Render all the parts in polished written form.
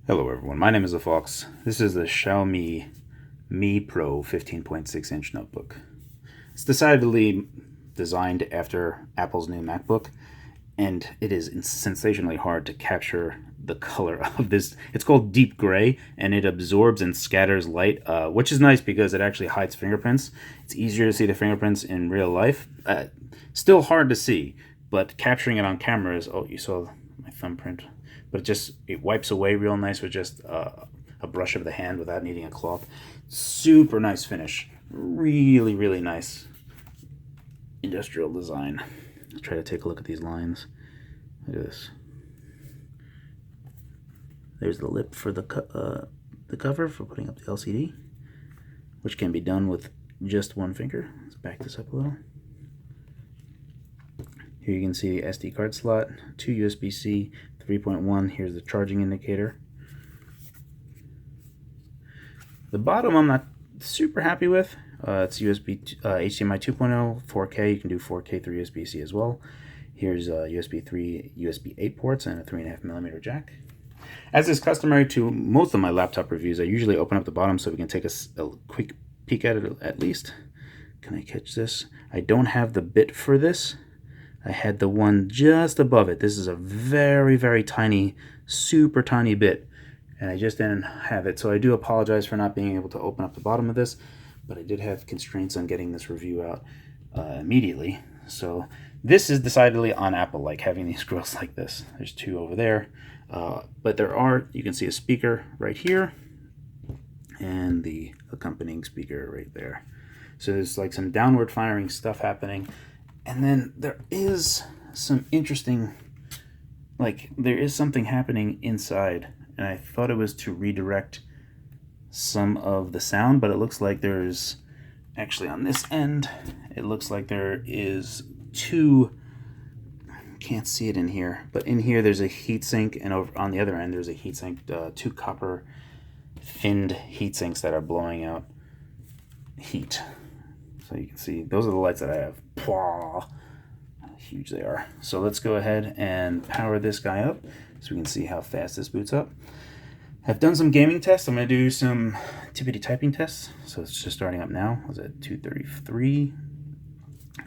Hello everyone, my name is Fox. This is the Xiaomi Mi Pro 15.6-inch notebook. It's decidedly designed after Apple's new MacBook, and it is sensationally hard to capture the color of this. It's called deep gray, and it absorbs and scatters light, which is nice because it actually hides fingerprints. It's easier to see the fingerprints in real life. Still hard to see, but capturing it on camera is, oh, you saw my thumbprint. But it wipes away real nice with just a brush of the hand without needing a cloth. Super nice finish. Really, really nice industrial design. Let's try to take a look at these lines. Look at this. There's the lip for the cover for putting up the LCD, which can be done with just one finger. Let's back this up a little. Here you can see the SD card slot, 2 USB-C, 3.1. Here's the charging indicator. The bottom I'm not super happy with. It's HDMI 2.0, 4K. You can do 4K through USB-C as well. Here's USB 3, USB 8 ports, and a 3.5mm jack. As is customary to most of my laptop reviews, I usually open up the bottom so we can take a quick peek at it at least. Can I catch this? I don't have the bit for this. I had the one just above it. This is a very, very tiny, super tiny bit, and I just didn't have it. So I do apologize for not being able to open up the bottom of this, but I did have constraints on getting this review out immediately. So this is decidedly on Apple, like having these grills like this. There's two over there, but you can see a speaker right here and the accompanying speaker right there. So there's like some downward firing stuff happening. And then there is some interesting, there is something happening inside, and I thought it was to redirect some of the sound, but it looks like there's, actually on this end, it looks like there is can't see it in here, but in here there's a heatsink, and over on the other end there's a heatsink, two copper finned heat sinks that are blowing out heat. So you can see, those are the lights that I have. How huge they are. So let's go ahead and power this guy up so we can see how fast this boots up. I've done some gaming tests. I'm going to do some tippity typing tests. So it's just starting up now. I was at 233.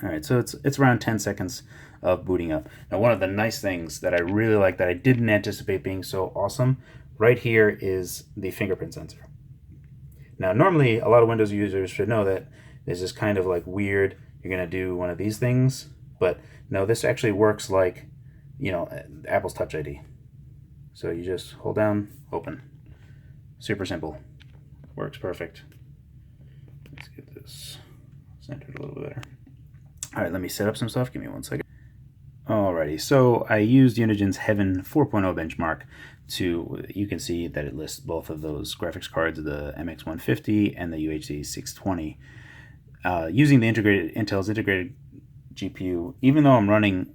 All right, so it's around 10 seconds of booting up. Now, one of the nice things that I really like that I didn't anticipate being so awesome, right here is the fingerprint sensor. Now, normally a lot of Windows users should know that there's this kind of weird, you're going to do one of these things, but no, this actually works like, Apple's Touch ID. So you just hold down, open. Super simple. Works perfect. Let's get this centered a little better. All right, let me set up some stuff. Give me 1 second. Alrighty, so I used Unigen's Heaven 4.0 benchmark you can see that it lists both of those graphics cards, the MX150 and the UHD 620. Using the Intel's integrated GPU, even though I'm running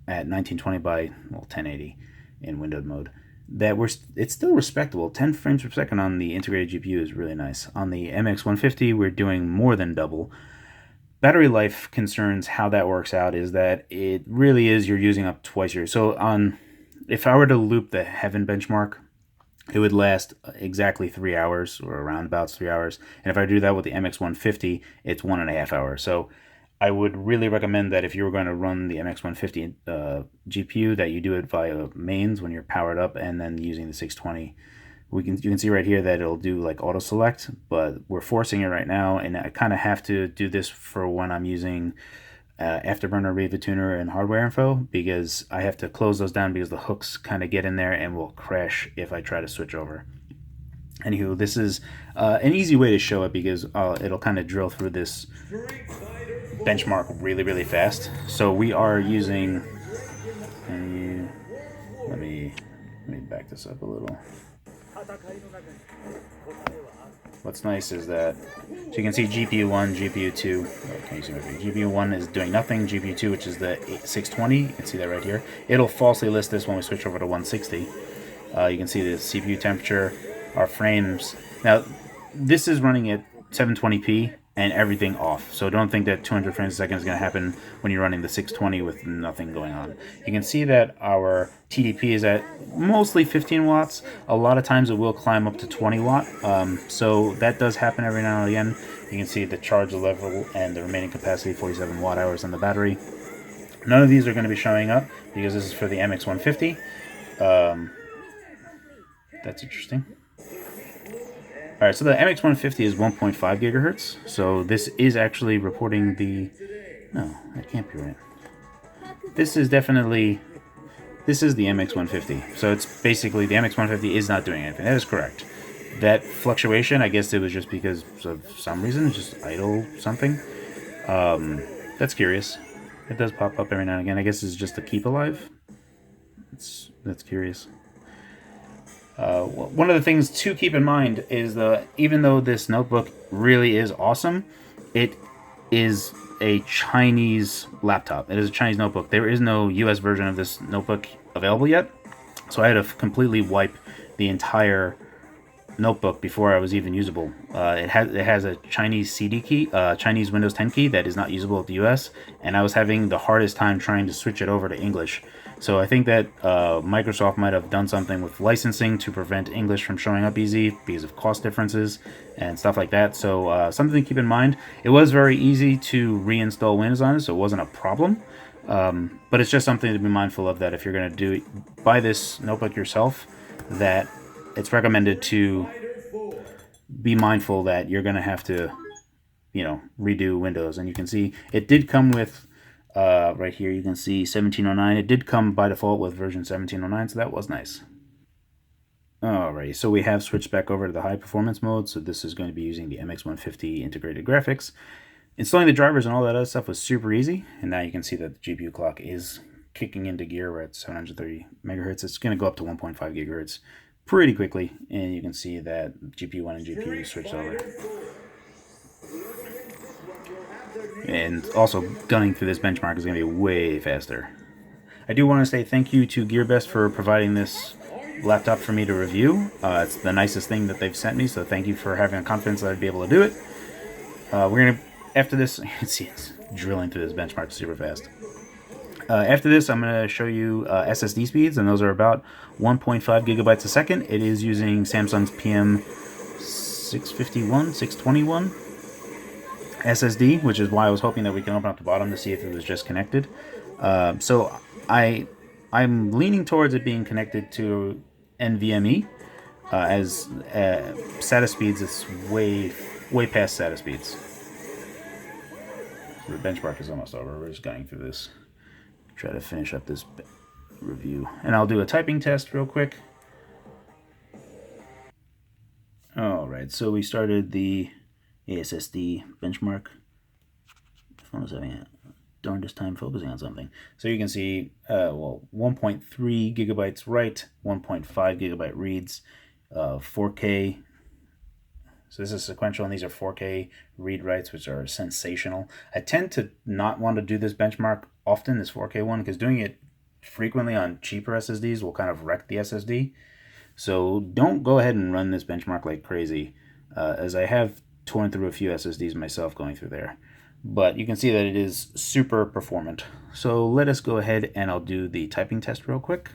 at 1920 by 1080 in windowed mode, it's still respectable. 10 frames per second on the integrated GPU is really nice. On the MX150, we're doing more than double. Battery life concerns, how that works out is that it really is you're using up twice your. So if I were to loop the Heaven benchmark, it would last exactly 3 hours, or around about 3 hours. And if I do that with the MX150, it's 1.5 hours. So I would really recommend that if you were going to run the MX150 GPU, that you do it via mains when you're powered up, and then using the 620. You can see right here that it'll do auto select, but we're forcing it right now, and I kind of have to do this for when I'm using Afterburner, Riva Tuner, and hardware info, because I have to close those down because the hooks kind of get in there and will crash if I try to switch over. Anywho, this is an easy way to show it because it'll kind of drill through this benchmark really, really fast. So we are using. Let me back this up a little. What's nice is that, so you can see GPU 1, GPU 2, can you see my GPU 1 is doing nothing, GPU 2, which is the 620, you can see that right here. It'll falsely list this when we switch over to 160. You can see the CPU temperature, our frames. Now, this is running at 720p, and everything off. So don't think that 200 frames a second is going to happen when you're running the 620 with nothing going on. You can see that our TDP is at mostly 15 watts. A lot of times it will climb up to 20 watt. So that does happen every now and again. You can see the charge level and the remaining capacity, 47 watt hours on the battery. None of these are going to be showing up because this is for the MX150. That's interesting. All right, so the MX150 is 1.5 gigahertz. So this is actually reporting the... No, that can't be right. This is definitely... This is the MX150. So it's basically the MX150 is not doing anything. That is correct. That fluctuation, I guess it was just because of some reason, just idle something. That's curious. It does pop up every now and again. I guess it's just to keep alive. That's curious. One of the things to keep in mind is that even though this notebook really is awesome, it is a Chinese laptop. It is a Chinese notebook. There is no US version of this notebook available yet, so I had to completely wipe the entire notebook before I was even usable. It has a Chinese CD key, Chinese Windows 10 key that is not usable at the US, and I was having the hardest time trying to switch it over to English. So I think that Microsoft might have done something with licensing to prevent English from showing up easy because of cost differences and stuff like that. So something to keep in mind. It was very easy to reinstall Windows on it, so it wasn't a problem. But it's just something to be mindful of, that if you're going to buy this notebook yourself, that it's recommended to be mindful that you're going to have to, redo Windows. And you can see it did come with... right here you can see 1709. It did come by default with version 1709, so that was nice. Alright, so we have switched back over to the high performance mode. So this is going to be using the MX150 integrated graphics. Installing the drivers and all that other stuff was super easy, and now you can see that the GPU clock is kicking into gear. We're at 730 megahertz. It's going to go up to 1.5 gigahertz pretty quickly, and you can see that GPU 1 and GPU switched over. And also, gunning through this benchmark is going to be way faster. I do want to say thank you to Gearbest for providing this laptop for me to review. It's the nicest thing that they've sent me, so thank you for having confidence that I'd be able to do it. We're going to, after this, you can see it's drilling through this benchmark super fast. After this, I'm going to show you SSD speeds, and those are about 1.5 gigabytes a second. It is using Samsung's PM651, 621 SSD, which is why I was hoping that we can open up the bottom to see if it was just connected. So I'm leaning towards it being connected to NVMe, as SATA speeds, it's way past SATA speeds. So the benchmark is almost over. We're just going through this. Try to finish up this review, and I'll do a typing test real quick. Alright, so we started the Ssd Benchmark. The phone is having a darndest time focusing on something. So you can see, 1.3 gigabytes write, 1.5 gigabyte reads, 4K. So this is sequential, and these are 4K read writes, which are sensational. I tend to not want to do this benchmark often, this 4K one, because doing it frequently on cheaper SSDs will kind of wreck the SSD. So don't go ahead and run this benchmark like crazy, as I have torn through a few SSDs myself going through there. But you can see that it is super performant. So let us go ahead and I'll do the typing test real quick.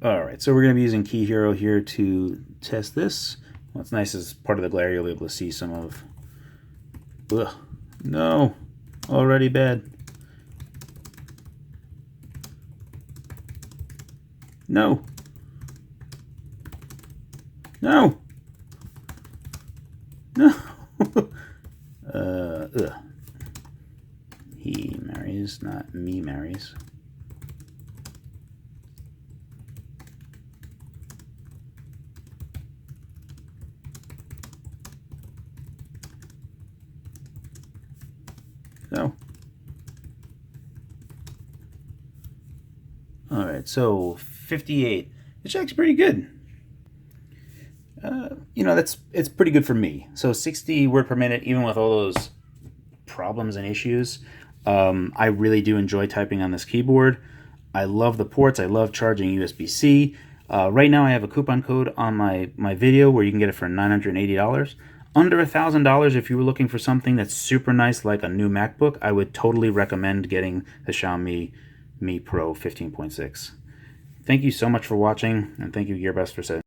Alright, so we're going to be using Key Hero here to test this. What's nice is part of the glare you'll be able to see some of... Ugh, no! Already bad. No! No! No! Ugh. He marries, not me marries. No. Alright, so 58. It's actually pretty good. It's pretty good for me. So 60 word per minute, even with all those problems and issues. I really do enjoy typing on this keyboard. I love the ports. I love charging USB-C. Right now I have a coupon code on my video where you can get it for $980. Under $1,000, if you were looking for something that's super nice like a new MacBook, I would totally recommend getting the Xiaomi Mi Pro 15.6. Thank you so much for watching, and thank you Gearbest for